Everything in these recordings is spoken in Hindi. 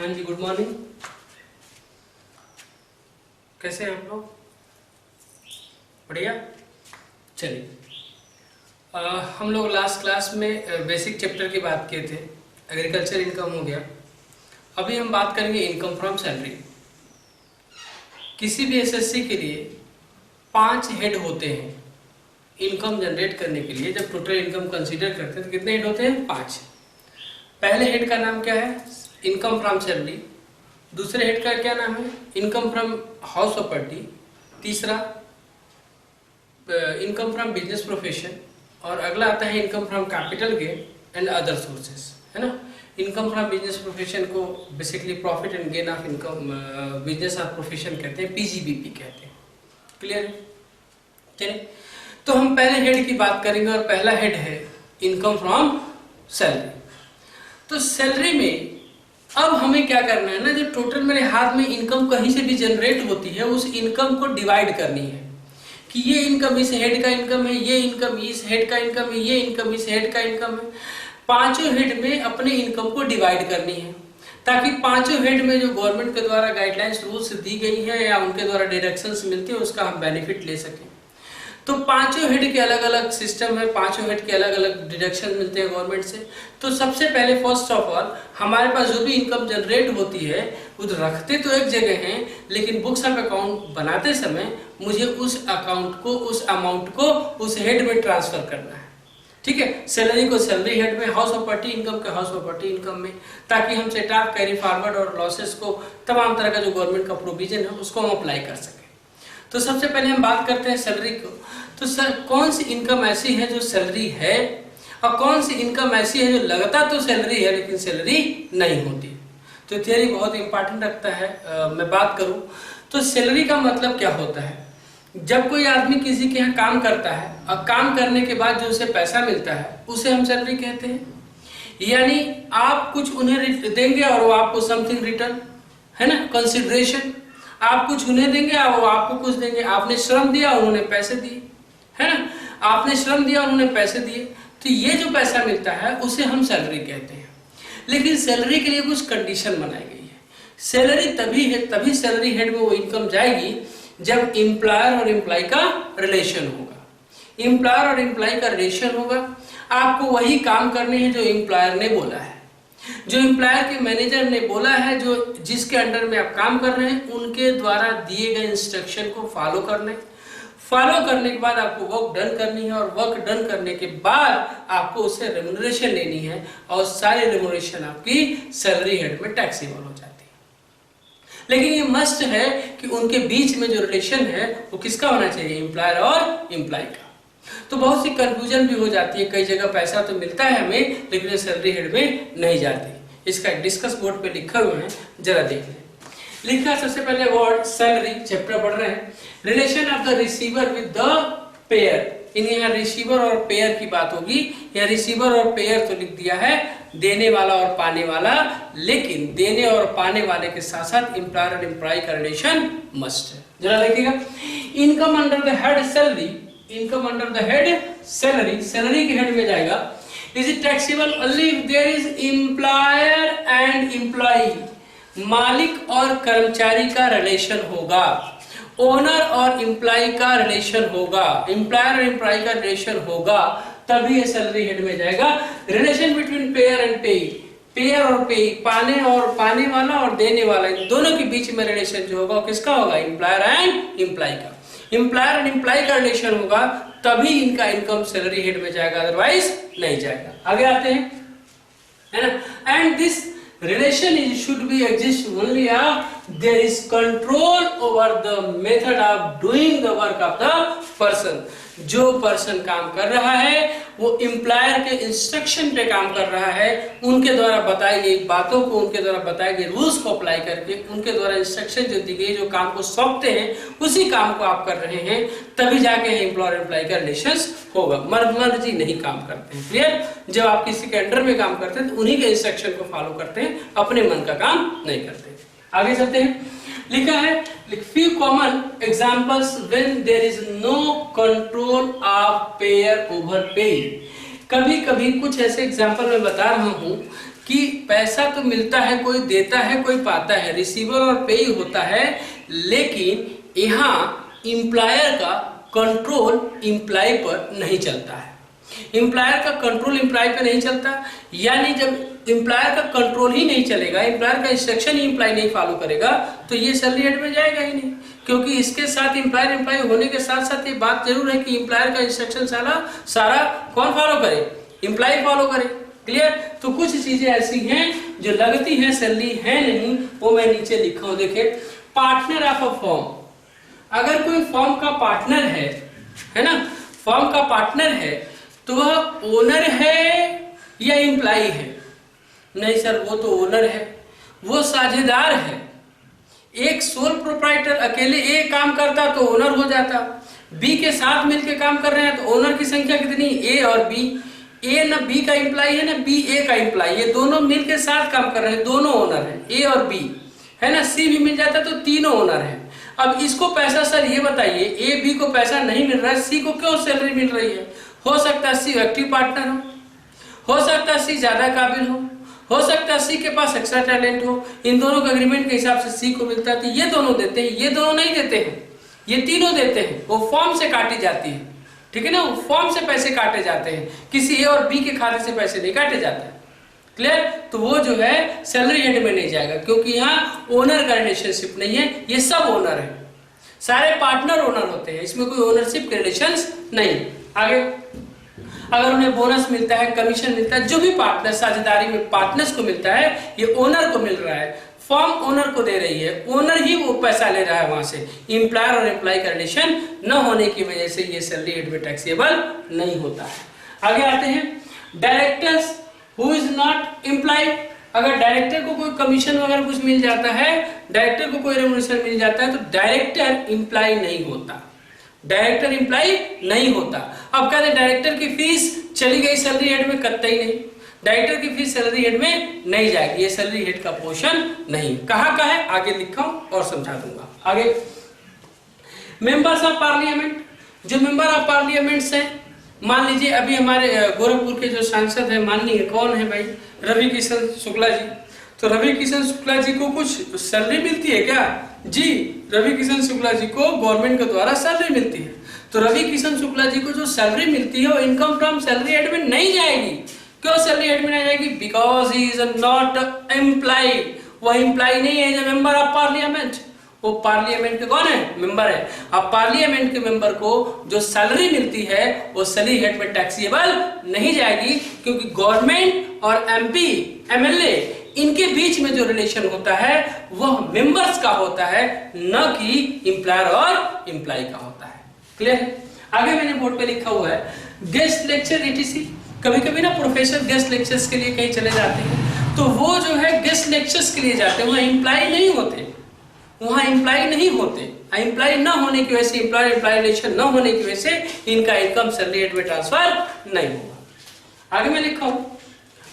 हाँ जी, गुड मॉर्निंग। कैसे हैं आप लोग? बढ़िया। चलिए, हम लोग लास्ट क्लास में बेसिक चैप्टर की बात किए थे, एग्रीकल्चर इनकम हो गया। अभी हम बात करेंगे इनकम फ्रॉम सैलरी। किसी भी एसएससी के लिए 5 हेड होते हैं इनकम जनरेट करने के लिए। जब टोटल इनकम कंसीडर करते हैं तो कितने हेड होते हैं? 5। पहले हेड का नाम क्या है? Income from salary. दूसरे हेड का क्या नाम है? Income from house property. तीसरा इनकम फ्रॉम बिजनेस प्रोफेशन, और अगला आता है income from capital gain and other sources, है ना। इनकम फ्रॉम बिजनेस प्रोफेशन को basically profit and gain of income business of profession कहते हैं, पीजीबीपी कहते हैं। क्लियर है? चलिए, तो हम पहले हेड की बात करेंगे और पहला हेड है इनकम फ्रॉम सैलरी। तो सैलरी में अब हमें क्या करना है ना, जो टोटल मेरे हाथ में इनकम कहीं से भी जनरेट होती है उस इनकम को डिवाइड करनी है कि ये इनकम इस हेड का इनकम है, ये इनकम इस हेड का इनकम है, ये इनकम इस हेड का इनकम है। पांचों हेड में अपने इनकम को डिवाइड करनी है ताकि पांचों हेड में जो गवर्नमेंट के द्वारा गाइडलाइंस रूल्स दी गई है या उनके द्वारा डायरेक्शंस मिलती है उसका हम बेनिफिट ले सकें। तो पांचों हेड के अलग अलग सिस्टम है, पांचों हेड के अलग अलग डिडक्शन मिलते हैं गवर्नमेंट से। तो सबसे पहले फर्स्ट ऑफ ऑल हमारे पास जो भी इनकम जनरेट होती है वो रखते तो एक जगह हैं, लेकिन बुक्स ऑफ अकाउंट बनाते समय मुझे उस अकाउंट को, उस अमाउंट को उस हेड में ट्रांसफर करना है। ठीक है, सैलरी को सैलरी हेड में, हाउस प्रॉपर्टी इनकम के हाउस प्रॉपर्टी इनकम में, ताकि हम सेट ऑफ कैरी फॉरवर्ड और लॉसेस को, तमाम तरह का जो गवर्नमेंट का प्रोविजन है उसको हम अप्लाई कर सकें। तो सबसे पहले हम बात करते हैं सैलरी को। तो सर कौन सी इनकम ऐसी है जो सैलरी है और कौन सी इनकम ऐसी है जो लगता तो सैलरी है लेकिन सैलरी नहीं होती। तो थियरी बहुत इंपॉर्टेंट रखता है। मैं बात करूं तो सैलरी का मतलब क्या होता है? जब कोई आदमी किसी के यहाँ काम करता है और काम करने के बाद जो उसे पैसा मिलता है उसे हम सैलरी कहते हैं। यानी आप कुछ उन्हें देंगे और वो आपको समथिंग रिटर्न, है ना, कंसिडरेशन। आप कुछ उन्हें देंगे और वो आपको कुछ देंगे। आपने श्रम दिया, उन्होंने पैसे दिए, है ना। आपने श्रम दिया, उन्होंने पैसे दिए, तो ये जो पैसा मिलता है उसे हम सैलरी कहते हैं। लेकिन सैलरी के लिए कुछ कंडीशन बनाई गई है। सैलरी तभी है, तभी सैलरी हेड में वो इनकम जाएगी जब एम्प्लॉयर और एम्प्लॉय का रिलेशन होगा। एम्प्लॉयर और एम्प्लॉय का रिलेशन होगा, आपको वही काम करने हैं जो एम्प्लॉयर ने बोला है, जो एम्प्लॉयर के मैनेजर ने बोला है, जो जिसके अंडर में आप काम कर रहे हैं उनके द्वारा दिए गए इंस्ट्रक्शन को फॉलो करने के बाद आपको वर्क डन करनी है और वर्क डन करने के बाद आपको उससे रेम्युनरेशन लेनी है और सारी रेम्युनरेशन आपकी सैलरी हेड में टैक्सेबल हो जाती है। लेकिन ये मस्ट है कि उनके बीच में जो रिलेशन है वो किसका होना चाहिए? एम्प्लॉयर और एम्प्लॉय का। तो बहुत सी कंफ्यूजन भी हो जाती है, कई जगह पैसा तो मिलता है हमें लेकिन सैलरी हेड में नहीं जाती। इसका एक डिस्कस बोर्ड पे लिखा हुआ है, जरा देख लें। लिखा सबसे पहले वर्ड सैलरी, चैप्टर पढ़ रहे हैं, relation of the receiver with the payer. इन यहाँ रिसीवर और पेयर की बात होगी। यहाँ रिसीवर और पेयर तो लिख दिया है देने वाला और पाने वाला, लेकिन देने और पाने वाले के साथ साथ एम्प्लॉयर और एम्प्लॉय का रिलेशन मस्ट है। जरा देखिएगा, income under the head salary, income under the head salary, salary के हेड में जाएगा। Is it taxable only if there is employer and employee, मालिक और कर्मचारी का रिलेशन होगा, ओनर और एम्प्लॉय का रिलेशन होगा, एम्प्लॉयर और एम्प्लॉय का रिलेशन होगा, तभी ये सैलरी हेड में जाएगा। रिलेशन बिटवीन पेयर एंड पेई, पेयर और पेई, पाने और पाने वाला और देने वाला, इन दोनों के बीच में रिलेशन जो होगा किसका होगा? एम्प्लॉयर एंड एम्प्लॉय का। एम्प्लॉयर एंड एम्प्लॉय का रिलेशन होगा तभी इनका इनकम सैलरी हेड में जाएगा, अदरवाइज नहीं जाएगा। आगे आते हैं, है ना। And this relation should be exist only if there is control over the method of doing the work of the person। जो पर्सन काम कर रहा है वो एम्प्लॉयर के इंस्ट्रक्शन पे काम कर रहा है, उनके द्वारा बताई गई बातों को, उनके द्वारा बताए गए रूल्स को अप्लाई करके, उनके द्वारा इंस्ट्रक्शन जो दी गई, जो काम को सौंपते हैं उसी काम को आप कर रहे हैं, तभी जाके एम्प्लॉयर एम्प्लॉय का रिलेशन होगा। मर्द जी नहीं काम करते हैं। क्लियर? जब आप किसी के अंडर में काम करते हैं तो उन्हीं के इंस्ट्रक्शन को फॉलो करते हैं, अपने मन का काम नहीं करते। आगे चलते हैं, लिखा है few common examples when there is no control of payer over pay। कभी कभी कुछ ऐसे एग्जाम्पल मैं बता रहा हूं कि पैसा तो मिलता है, कोई देता है कोई पाता है, रिसीवर और पेई होता है, लेकिन यहाँ एम्प्लॉयर का कंट्रोल एम्प्लॉय पर नहीं चलता है। एम्प्लॉयर का कंट्रोल एम्प्लॉय पे नहीं चलता, यानी जब एम्प्लॉयर का कंट्रोल ही नहीं चलेगा, एम्प्लॉयर का इंस्ट्रक्शन ही एम्प्लॉय नहीं फॉलो करेगा, तो ये सैलरी हेड में जाएगा ही नहीं। क्योंकि इसके साथ एम्प्लॉय होने के साथ साथ ये बात जरूर है कि एम्प्लॉयर का इंस्ट्रक्शन सारा कौन फॉलो करे, एम्प्लॉय फॉलो करे। क्लियर? तो कुछ चीजें ऐसी हैं जो लगती हैं सैलरी है नहीं, वो मैं नीचे लिखा हूं। देखिए, पार्टनर ऑफ अ फर्म, अगर कोई फर्म का पार्टनर है ना, फर्म का पार्टनर है तो वह ओनर है या एम्प्लॉय है? नहीं सर, वो तो ओनर है, वो साझेदार है। एक सोल प्रोप्राइटर अकेले ए काम करता तो ओनर हो जाता, बी के साथ मिलकर काम कर रहे हैं तो ओनर की संख्या कितनी? ए और बी। ए ना बी का एम्प्लॉय है ना बी ए का एम्प्लॉय, ये दोनों मिलकर साथ काम कर रहे हैं, दोनों ओनर हैं, ए और बी है ना। सी भी मिल जाता तो तीनों ओनर हैं। अब इसको पैसा, सर ये बताइए, ए बी को पैसा नहीं मिल रहा है, सी को क्यों सैलरी मिल रही है? हो सकता है सी एक्टिव पार्टनर हो सकता है सी ज्यादा काबिल हो सकता है सी के पास एक्स्ट्रा टैलेंट हो। इन दोनों के एग्रीमेंट के हिसाब से सी को मिलता है, तो ये दोनों देते हैं, ये दोनों नहीं देते हैं, ये तीनों देते हैं। वो फॉर्म से काटी जाती है, ठीक है ना, वो फॉर्म से पैसे काटे जाते हैं, किसी ए और बी के खाते से पैसे नहीं काटे जाते। क्लियर? तो वो जो है सैलरी हेड में नहीं जाएगा, क्योंकि यहाँ ओनर का रिलेशनशिप नहीं है, ये सब ओनर है, सारे पार्टनर ओनर होते हैं, इसमें कोई ओनरशिप के रिलेशंस नहीं। आगे, अगर उन्हें बोनस मिलता है, कमीशन मिलता है, जो भी पार्टनर साझेदारी में पार्टनर्स को मिलता है, ये ओनर को मिल रहा है, फर्म ओनर को दे रही है, ओनर ही वो पैसा ले रहा है वहां से। एम्प्लॉयर और एम्प्लॉय का रिलेशन न होने की वजह से ये सैलरी हेड में टैक्सेबल नहीं होता है। आगे आते हैं, directors who is not employ. अगर डायरेक्टर को कोई कमीशन वगैरह कुछ मिल जाता है, डायरेक्टर को कोई रेम्युनरेशन मिल जाता है, तो डायरेक्टर एम्प्लॉय नहीं होता, डायरेक्टर एम्प्लॉय नहीं होता। अब कहते हैं डायरेक्टर की फीस चली गई सैलरी हेड में, कतई नहीं, डायरेक्टर की फीस सैलरी हेड में नहीं जाएगी, ये सैलरी हेड का पोर्शन नहीं। कहाँ का है आगे लिखा हूं और समझा दूंगा। आगे, मेंबर्स ऑफ पार्लियामेंट, जो मेंबर ऑफ पार्लियामेंट हैं, मान लीजिए अभी हमारे गोरखपुर के जो सांसद है, मान लीजिए कौन है भाई, रवि किशन शुक्ला जी। तो रवि किशन शुक्ला जी को कुछ सैलरी मिलती है क्या? जी, रवि किशन शुक्ला जी को गवर्नमेंट के द्वारा सैलरी मिलती है। तो रवि किशन शुक्ला जी को जो सैलरी मिलती है वो इनकम फ्रॉम सैलरी हेड में नहीं जाएगी। क्यों सैलरी हेड में नहीं जाएगी? Because he is not employ, वो एम्प्लॉय नहीं है, जो मेंबर ऑफ पार्लियामेंट, वो पार्लियामेंट के कौन है? मेंबर है। अब पार्लियामेंट के मेंबर को जो सैलरी मिलती है वो सैलरी हेड में टैक्सेबल नहीं जाएगी, क्योंकि गवर्नमेंट और एमपी एमएलए इनके बीच में जो रिलेशन होता है वह मेंबर्स का होता है, न कि एम्प्लॉयर और एम्प्लॉय का होता है। क्लियर है? आगे मैंने बोर्ड पे लिखा हुआ है गेस्ट लेक्चर एटीसी। कभी कभी ना प्रोफेसर गेस्ट लेक्चर्स के लिए कहीं चले जाते हैं, तो वो जो है गेस्ट लेक्चर्स के लिए जाते हैं, वहाँ एम्प्लॉय नहीं होते, वहाँ एम्प्लॉय नहीं होते। एम्प्लॉय न होने की वजह से, एम्प्लॉय एम्प्लॉय रिलेशन न होने की वजह से इनका इनकम सैलरी हेड में ट्रांसफर नहीं होगा। आगे मैं लिखा हूँ,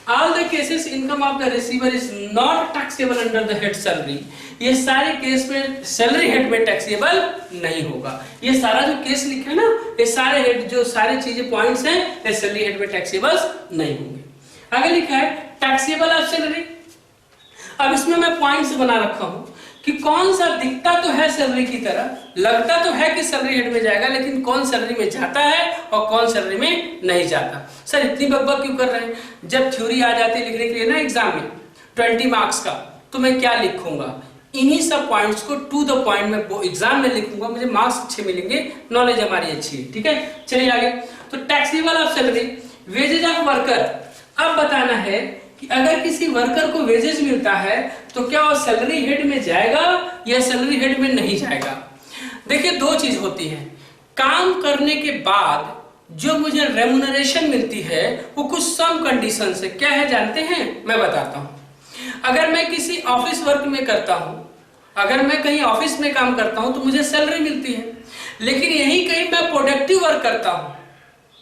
all the cases income of the receiver is not taxable under the head salary। ये सारे केस में सैलरी हेड में टैक्सेबल नहीं होगा। ये सारा जो केस लिखा है ना, ये सारे हेड जो सारी चीजें पॉइंट्स हैं, ये सैलरी हेड में टैक्सेबल नहीं होंगे। आगे लिखा है टैक्सेबल ऑफ सैलरी। अब इसमें मैं पॉइंट्स बना रखा हूं कि कौन सा दिखता तो है सैलरी की तरह, लगता तो है कि सैलरी हेड में जाएगा, लेकिन कौन सैलरी में जाता है और कौन सैलरी में नहीं जाता। सर इतनी बकबक क्यों कर रहे हैं? जब थ्योरी आ जाती है लिखने के लिए ना एग्जाम में 20 मार्क्स का, तो मैं क्या लिखूंगा? इन्हीं सब पॉइंट्स को टू द पॉइंट में एग्जाम में लिखूंगा, मुझे मार्क्स अच्छे मिलेंगे, नॉलेज हमारी अच्छी है। ठीक है, चलिए आगे। तो taxable of salary, wages of worker. अब बताना है कि अगर किसी वर्कर को वेजेज मिलता है तो क्या वो सैलरी हेड में जाएगा या सैलरी हेड में नहीं जाएगा? देखिए दो चीज होती है, काम करने के बाद जो मुझे रेम्युनरेशन मिलती है वो कुछ सम कंडीशन से क्या है जानते हैं? मैं बताता हूं। अगर मैं किसी ऑफिस वर्क में करता हूं, अगर मैं कहीं ऑफिस में काम करता हूं तो मुझे सैलरी मिलती है, लेकिन यही कहीं मैं प्रोडक्टिव वर्क करता हूं,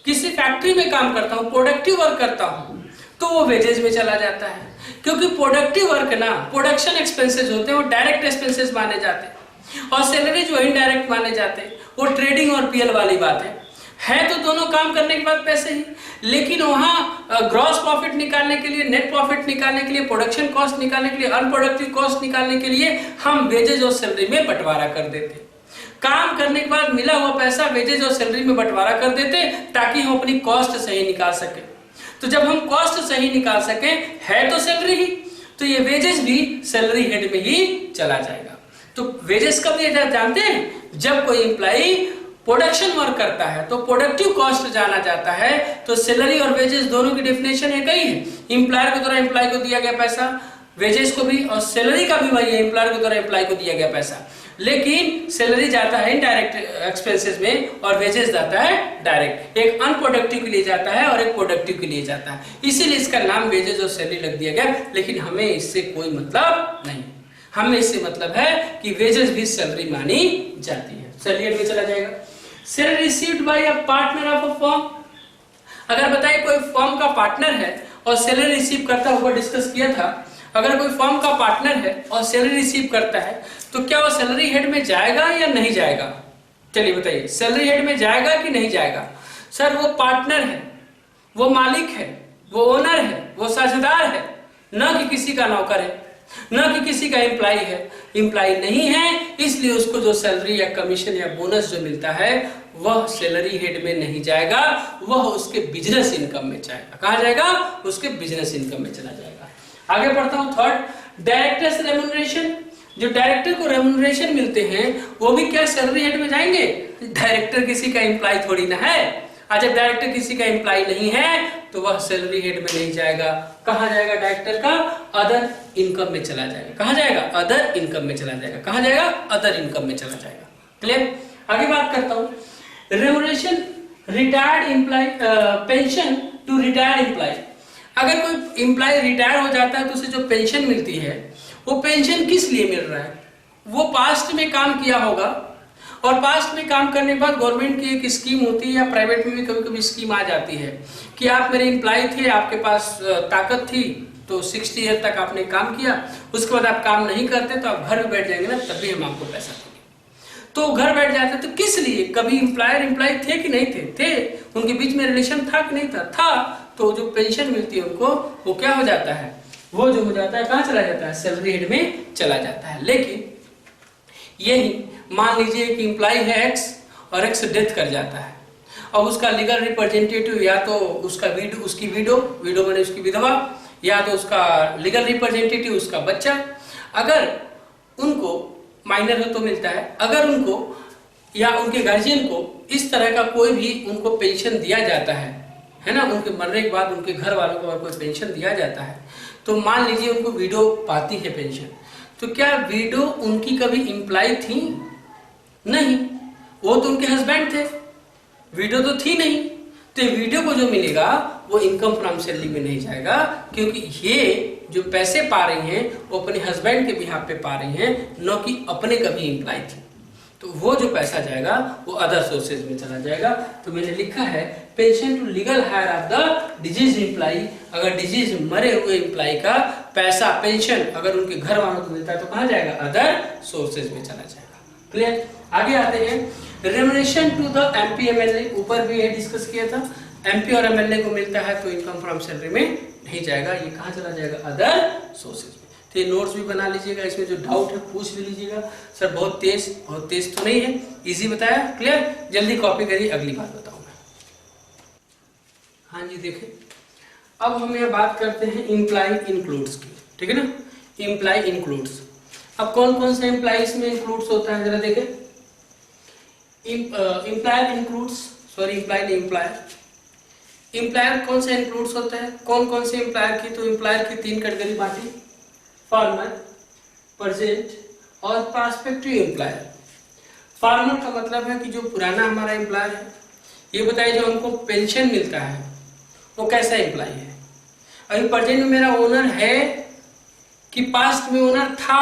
किसी फैक्ट्री में काम करता हूं, प्रोडक्टिव वर्क करता हूं, तो वो वेजेज में चला जाता है। क्योंकि प्रोडक्टिव वर्क ना प्रोडक्शन एक्सपेंसेस होते हैं, वो डायरेक्ट एक्सपेंसेस माने जाते हैं, और सैलरी जो इनडायरेक्ट माने जाते हैं, वो ट्रेडिंग और पीएल वाली बात है। है तो दोनों काम करने के बाद पैसे ही, लेकिन वहां ग्रॉस प्रॉफिट निकालने के लिए, नेट प्रॉफिट निकालने के लिए, प्रोडक्शन कॉस्ट निकालने के लिए, अनप्रोडक्टिव कॉस्ट निकालने के लिए हम वेजेज और सैलरी में बंटवारा कर देते। काम करने के बाद मिला हुआ पैसा वेजेज और सैलरी में बंटवारा कर देते ताकि हम अपनी कॉस्ट सही निकाल सके। तो जब हम कॉस्ट सही निकाल सके, है तो सैलरी ही, तो ये वेजेस भी सैलरी हेड में ही चला जाएगा। तो वेजेस कब दिया जाता जानते हैं? जब कोई एम्प्लॉई प्रोडक्शन वर्क करता है तो प्रोडक्टिव कॉस्ट जाना जाता है, तो सैलरी और वेजेस दोनों की डेफिनेशन एक ही है। एम्प्लॉयर के द्वारा एम्प्लॉय को दिया गया पैसा, वेजेस को भी, और सैलरी का भी वही है, एम्प्लॉयर के द्वारा एम्प्लॉय को दिया गया पैसा। लेकिन सैलरी जाता है इनडायरेक्ट एक्सपेंसेस में और वेजेस जाता है डायरेक्ट। एक अनप्रोडक्टिव के लिए जाता है और एक प्रोडक्टिव के लिए जाता है, इसीलिए इसका नाम वेजेस और सैलरी रख दिया गया। लेकिन हमें इससे कोई मतलब नहीं, हमें इससे मतलब है कि वेजेस भी सैलरी मानी जाती है। सैलरी में चला जाएगा। Salary received by a partner of a firm. अगर बताइए कोई फर्म का पार्टनर है और सैलरी रिसीव करता है, ऊपर डिस्कस किया था, अगर कोई फर्म का पार्टनर है और सैलरी रिसीव करता है तो क्या वो सैलरी हेड में जाएगा या नहीं जाएगा? चलिए बताइए, सैलरी हेड में जाएगा कि नहीं जाएगा? सर वो पार्टनर है, वो मालिक है, वो ओनर है, वो साझेदार है, न कि किसी का नौकर है, न कि किसी का एम्प्लॉय है। एम्प्लॉय नहीं है, इसलिए उसको जो सैलरी या कमीशन या बोनस जो मिलता है वह सैलरी हेड में नहीं जाएगा, वह उसके बिजनेस इनकम में जाएगा। कहाँ जाएगा? उसके बिजनेस इनकम में चला जाएगा। आगे बढ़ता हूं। Third, directors remuneration. जो डायरेक्टर को रेम्यूनरेशन मिलते हैं वो भी क्या सैलरी हेड में जाएंगे? डायरेक्टर किसी का एम्प्लॉय थोड़ी ना है, और जब डायरेक्टर किसी का एम्प्लॉय नहीं है तो वह सैलरी हेड में नहीं जाएगा। कहाँ जाएगा? डायरेक्टर का अदर इनकम में चला जाएगा। कहाँ जाएगा? अदर इनकम में चला जाएगा। कहाँ जाएगा? अदर इनकम में चला जाएगा। क्लियर? आगे बात करता हूँ। Remuneration retired employ, pension to retired employ. अगर कोई एम्प्लॉय रिटायर हो जाता है तो उसे जो पेंशन मिलती है वो पेंशन किस लिए मिल रहा है? वो पास्ट में काम किया होगा, और पास्ट में काम करने के बाद गवर्नमेंट की एक स्कीम होती है, या प्राइवेट में भी कभी कभी स्कीम आ जाती है कि आप मेरे एम्प्लॉय थे, आपके पास ताकत थी, तो 60 ईयर तक आपने काम किया, उसके बाद आप काम नहीं करते तो आप घर में बैठ जाएंगे ना, तभी हम आपको पैसा देंगे। तो घर बैठ जाते तो किस लिए? कभी एम्प्लॉयर एम्प्लॉय थे कि नहीं थे? थे। उनके बीच में रिलेशन था कि नहीं था? था। तो जो पेंशन मिलती है उनको, वो क्या हो जाता है? वो जो हो जाता है कहाँ चला जाता है? सैलरी हेड में चला जाता है। लेकिन यही मान लीजिए कि एम्प्लॉय है एक्स और एक्स डेथ कर जाता है, अब उसका लीगल रिप्रेजेंटेटिव या तो उसका उसकी विडो माने उसकी विधवा, या तो उसका लीगल रिप्रेजेंटेटिव उसका बच्चा, अगर उनको माइनर हो तो मिलता है, अगर उनको या उनके गार्जियन को इस तरह का कोई भी उनको पेंशन दिया जाता है ना, उनके मरने के बाद उनके घर वालों को अगर कोई पेंशन दिया जाता है, तो मान लीजिए उनको विडो पाती है पेंशन, तो क्या विडो उनकी कभी एम्प्लॉय थी? नहीं, वो तो उनके हस्बैंड थे, विडो तो थी नहीं। तो विडो को जो मिलेगा वो इनकम फ्रॉम सैलरी में नहीं जाएगा, क्योंकि ये जो पैसे पा रही हैं वो अपने हस्बैंड के बिहाफ पे पा रही हैं, न कि अपने कभी एम्प्लॉय थी। तो वो जो पैसा जाएगा वो अदर सोर्सेज में चला जाएगा। तो मैंने लिखा है pension to legal heir of the deceased employee. अगर डिजीज मरे हुए एम्प्लॉय का पैसा पेंशन अगर उनके घर वालों को मिलता है तो कहाँ जाएगा? अदर सोर्सेज में चला जाएगा। क्लियर? आगे आते हैं। Remuneration to the MP MLA, ऊपर भी ये डिस्कस किया था। एमपी और एमएलए को मिलता है तो इनकम फ्रॉम सैलरी में नहीं जाएगा, ये कहाँ चला जाएगा? अदर सोर्सेज में। तो ये नोट्स भी बना लीजिएगा, इसमें जो डाउट है पूछ भी लीजिएगा। सर बहुत तेज तो नहीं है, इजी बताया। क्लियर? जल्दी कॉपी करिए, अगली बात बताऊंगा। हाँ जी, देखें अब हम यहाँ बात करते हैं एम्प्लॉय इंक्लूड्स की, ठीक है ना? एम्प्लॉय इंक्लूड्स, अब कौन कौन सा एम्प्लॉय इसमें इंक्लूड्स होता है जरा देखें। एम्प्लॉयर इंक्लूड्स, सॉरी एम्प्लॉय नहीं, एम्प्लॉयर कौन सा इंक्लूड्स होता है? कौन कौन से एम्प्लॉयर की? तो एम्प्लॉयर की 3 कैटेगरी बांटी, फार्मर, प्रेजेंट और प्रोस्पेक्टिव एम्प्लॉयर। फार्मर का मतलब है कि जो पुराना हमारा एम्प्लॉयर है, ये बताइए जो हमको पेंशन मिलता है वो कैसा एम्प्लॉय है? अभी प्रेजेंट में मेरा ओनर है कि पास्ट में ओनर था,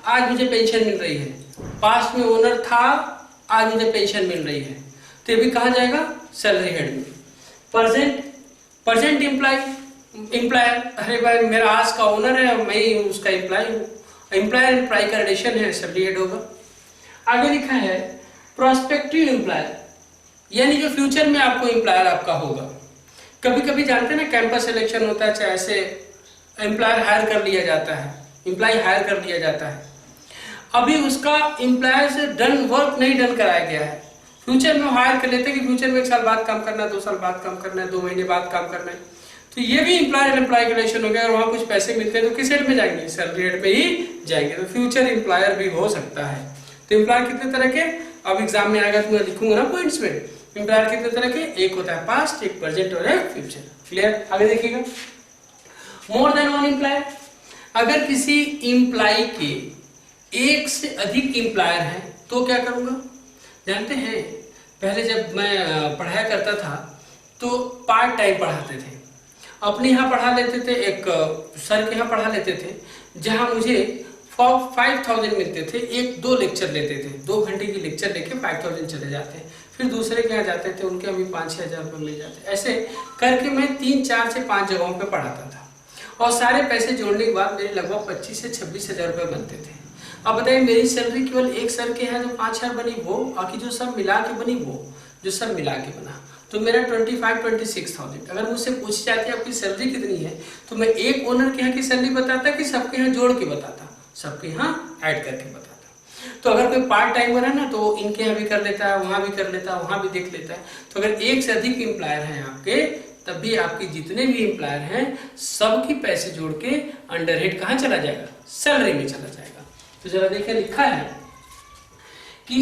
आज मुझे पेंशन मिल रही है। पास्ट में ओनर था, आज मुझे पेंशन मिल रही है, तो ये भी कहाँ जाएगा? सैलरी हेड में। प्रेजेंट एम्प्लॉयर, अरे भाई मेरा आज का ओनर है, मैं ही उसका एम्प्लॉय हूँ, एम्प्लॉयर एम्प्लॉय का रिलेशन है, सैलरी हेड होगा। आगे लिखा है प्रोस्पेक्टिव एम्प्लॉयर। यानी जो फ्यूचर में आपको एम्प्लॉयर आपका होगा। कभी कभी जानते हैं ना, कैंपस सिलेक्शन होता है, चाहे ऐसे एम्प्लॉयर हायर कर लिया जाता है, एम्प्लॉय हायर कर लिया जाता है, अभी उसका एम्प्लॉयर से वर्क नहीं डन कराया गया है, फ्यूचर में हायर कर लेते हैं कि फ्यूचर में 1 साल बाद काम करना है, 2 साल बाद काम करना है, 2 महीने बाद काम करना है, तो ये भी एम्प्लॉयर एम्प्लॉय रिलेशन हो गया और वहां कुछ पैसे मिलते हैं तो किस हेड में जाएंगे, सैलरी हेड में ही जाएंगे। तो फ्यूचर एम्प्लॉयर भी हो सकता है। तो एम्प्लॉयर कितने तरह के, अब एग्जाम में आएगा तो मैं लिखूंगा ना पॉइंट्स में, एम्प्लॉयर कितने तरह के, एक होता है पास्ट, एक प्रेजेंट और एक फ्यूचर। क्लियर? आगे देखिएगा, मोर देन वन एम्प्लॉयर, अगर किसी एम्प्लॉय के एक से अधिक एम्प्लॉयर है तो क्या करूंगा। जानते हैं पहले जब मैं पढ़ाया करता था तो पार्ट टाइम पढ़ाते थे, अपने यहाँ पढ़ा लेते थे, एक सर के यहाँ पढ़ा लेते थे जहाँ मुझे 5000 मिलते थे, 1-2 लेक्चर लेते थे, 2 घंटे की लेक्चर लेके 5000 चले जाते, फिर दूसरे के यहाँ जाते थे, उनके अभी 5-6 हज़ार रुपये मिल जाते। ऐसे करके मैं 3-4 से 5 जगहों पे पढ़ाता था और सारे पैसे जोड़ने के बाद मेरे लगभग 25 से 26 हज़ार रुपये बनते थे। अब बताइए मेरी सैलरी केवल एक सर के है जो 5000 बनी वो, बाकी जो सब मिला के बनी वो, जो सब मिला के बना तो मेरा 25-26,000। अगर मुझसे पूछ जाती आपकी सैलरी कितनी है तो मैं एक ओनर के यहाँ की सैलरी बताता कि सबके यहाँ जोड़ के बताता, सबके यहाँ ऐड करके बताता। तो अगर कोई पार्ट टाइमर है ना तो इनके यहाँ भी कर लेता है, वहां भी कर लेता है, वहां भी देख लेता है। तो अगर एक से अधिक एम्प्लॉयर हैं आपके, तब भी आपके जितने भी एम्प्लॉयर हैं सबकी पैसे जोड़ के अंडर हेड कहाँ चला जाएगा, सैलरी में चला जाएगा। तो जरा देखिए लिखा है कि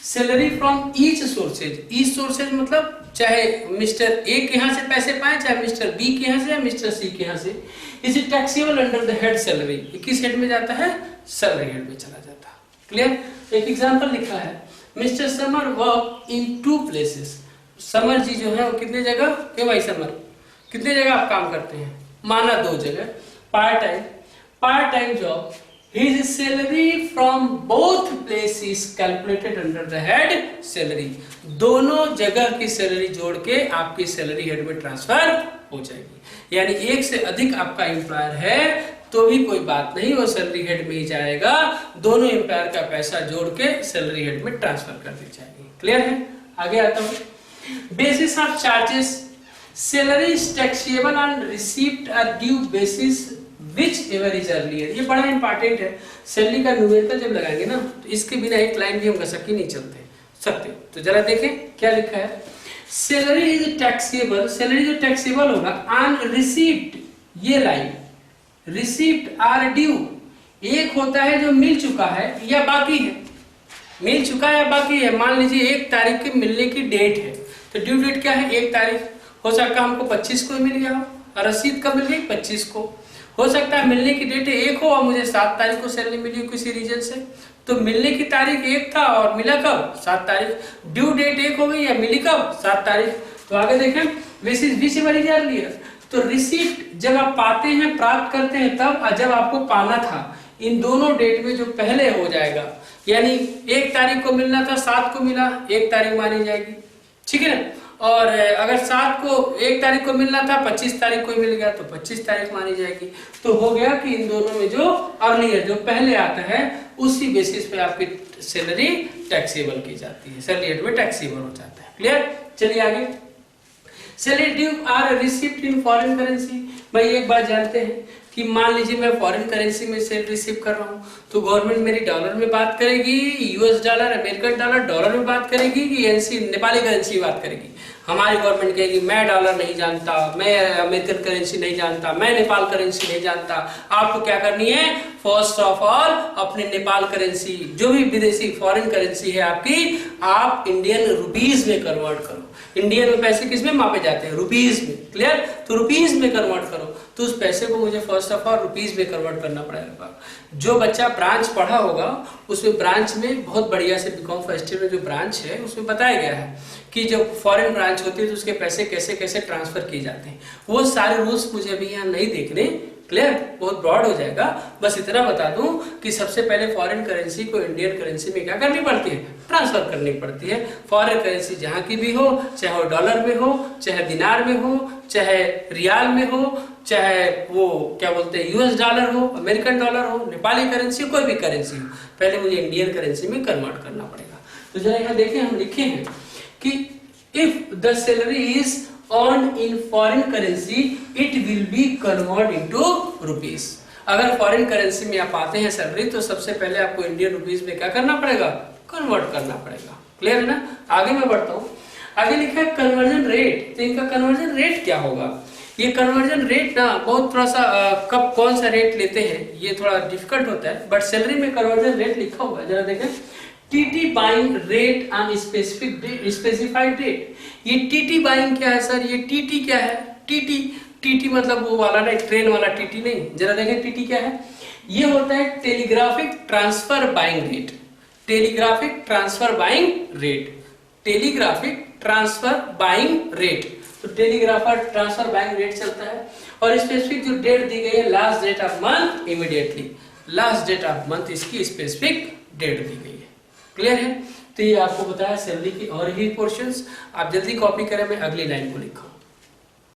salary from each sources, each sources मतलब चाहे मिस्टर ए के यहाँ से पैसे पाए, चाहे मिस्टर बी के यहाँ से या मिस्टर सी के यहाँ से, is taxable under the head salary, किस हेड में जाता है, सैलरी हेड में चला जाता है। क्लियर? एक एग्जांपल लिखा है, mister Samar work in 2 places, Samar ji जो है वो कितने जगह, क्यों भाई समर कितने जगह आप काम करते हैं, माना 2 जगह, part time job, his salary from both places calculated under the head salary, दोनों जगह की सैलरी जोड़ के आपकी सैलरी हेड में ट्रांसफर हो जाएगी। यानी एक से अधिक आपका एम्प्लॉयर है तो भी कोई बात नहीं, वो सैलरी हेड में ही जाएगा, दोनों एम्प्लॉयर का पैसा जोड़ के सैलरी हेड में ट्रांसफर कर दी जाएगी। क्लियर है? आगे आता हूं, basis of charges, salary taxable on receipt or due basis whichever is earlier, ये बड़ा इंपॉर्टेंट है। सैलरी का न्यूमेरिकल जब लगाएंगे ना तो इसके बिना एक लाइन भी हम घसक ही नहीं चलते सकते। तो जरा देखें क्या लिखा है, सैलरी इज टैक्सेबल, सैलरी जो टैक्सेबल होगा ऑन रिसीप्ट, ये लाइन रिसीप्ट आर ड्यू, एक होता है जो मिल चुका है या बाकी है, मिल चुका है या बाकी है। मान लीजिए 1 तारीख के मिलने की डेट है तो ड्यू डेट क्या है, 1 तारीख, हो सकता है हमको 25 को मिल गया हो और रसीद कब मिल गई, 25 को, हो सकता है मिलने की डेट 1 हो और मुझे 7 तारीख को सैलरी मिली हो किसी रीजन से, तो मिलने की तारीख 1 था और मिला कब, 7 तारीख, ड्यू डेट 1 हो गई या मिली कब, 7 तारीख। तो आगे देखें, विच एवर इज अर्लियर, तो रिसीप्ट जब आप पाते हैं, प्राप्त करते हैं तब, और जब आपको पाना था, इन दोनों डेट में जो पहले हो जाएगा, यानी 1 तारीख को मिलना था, 7 को मिला, 1 तारीख मानी जाएगी, ठीक है ना। और अगर 7 को 1 तारीख को मिलना था, 25 तारीख को मिल गया तो 25 तारीख मानी जाएगी। तो हो गया कि इन दोनों में जो अर्लियर, जो पहले आता है, उसी बेसिस पे आपकी सैलरी टैक्सेबल की जाती है, सैलरी में टैक्सेबल हो जाता है। क्लियर? चलिए आगे, salary due or received in foreign currency. भाई एक बात जानते हैं कि मान लीजिए मैं फॉरेन करेंसी में सैलरी रिसीव कर रहा हूँ तो गवर्नमेंट मेरी डॉलर में बात करेगी, US dollar, American dollar, dollar में बात करेगी कि एनसी नेपाली करेंसी में बात करेगी। हमारी गवर्नमेंट कहेगी मैं डॉलर नहीं जानता, मैं अमेरिकन करेंसी नहीं जानता, मैं नेपाल करेंसी नहीं जानता। आपको क्या करनी है, फर्स्ट ऑफ ऑल अपने नेपाल करेंसी, जो भी विदेशी फॉरेन करेंसी है आपकी, आप इंडियन रुपीज में कन्वर्ट करो। इंडियन में पैसे किस में मापे जाते हैं, रुपीज में। क्लियर? तो रुपीज में कन्वर्ट करो, तो उस पैसे को मुझे फर्स्ट ऑफ ऑल रुपीज में कन्वर्ट करना पड़ेगा। जो बच्चा ब्रांच पढ़ा होगा उसमें ब्रांच में बहुत बढ़िया से बीकॉम फर्स्ट ईयर में जो ब्रांच है उसमें बताया गया है कि जब फॉरेन ब्रांच होती है तो उसके पैसे कैसे कैसे ट्रांसफर किए जाते हैं। वो सारे रूल्स मुझे अभी यहाँ नहीं देखने, क्लियर, बहुत ब्रॉड हो जाएगा। बस इतना बता दूं कि सबसे पहले फॉरेन करेंसी को इंडियन करेंसी में क्या करनी पड़ती है, ट्रांसफर करनी पड़ती है। फॉरेन करेंसी जहां की भी हो, चाहे वो डॉलर में हो, चाहे दिनार में हो, चाहे रियाल में हो, चाहे वो क्या बोलते हैं यूएस डॉलर हो, अमेरिकन डॉलर हो, नेपाली करेंसी, कोई भी करेंसी हो, पहले मुझे इंडियन करेंसी में कन्वर्ट करना पड़ेगा। तो जरा यहाँ देखें, हम लिखे हैं कि if the salary is earned in foreign currency it will be converted into rupees। अगर फॉरेन करेंसी में आप पाते हैं सैलरी तो सबसे पहले आपको इंडियन रुपीस में क्या करना पड़ेगा, कन्वर्ट करना पड़ेगा। क्लियर है ना। आगे मैं बढ़ता हूँ, आगे लिखा है कन्वर्जन रेट। तो इनका कन्वर्जन रेट क्या होगा, ये कन्वर्जन रेट ना बहुत थोड़ा सा कब कौन सा रेट लेते हैं ये थोड़ा डिफिकल्ट होता है, बट सैलरी में कन्वर्जन रेट लिखा हुआ है, जरा देखें। TT buying rate on specified rate. ये टीटी बाइंग क्या है सर, ये टीटी क्या है, टीटी टीटी मतलब वो वाला ना ट्रेन वाला टीटी नहीं, जरा देखें टीटी क्या है। ये होता है telegraphic transfer buying rate, telegraphic transfer buying rate, telegraphic transfer buying rate. तो टेलीग्राफर ट्रांसफर बाइंग रेट चलता है और स्पेसिफिक जो डेट दी गई है last date of month immediately, last date of month इसकी स्पेसिफिक डेट दी गई है। क्लियर है। तो ये आपको बताया सैलरी की और ही पोर्शंस। आप जल्दी कॉपी करें, मैं अगली लाइन को लिखा हूं।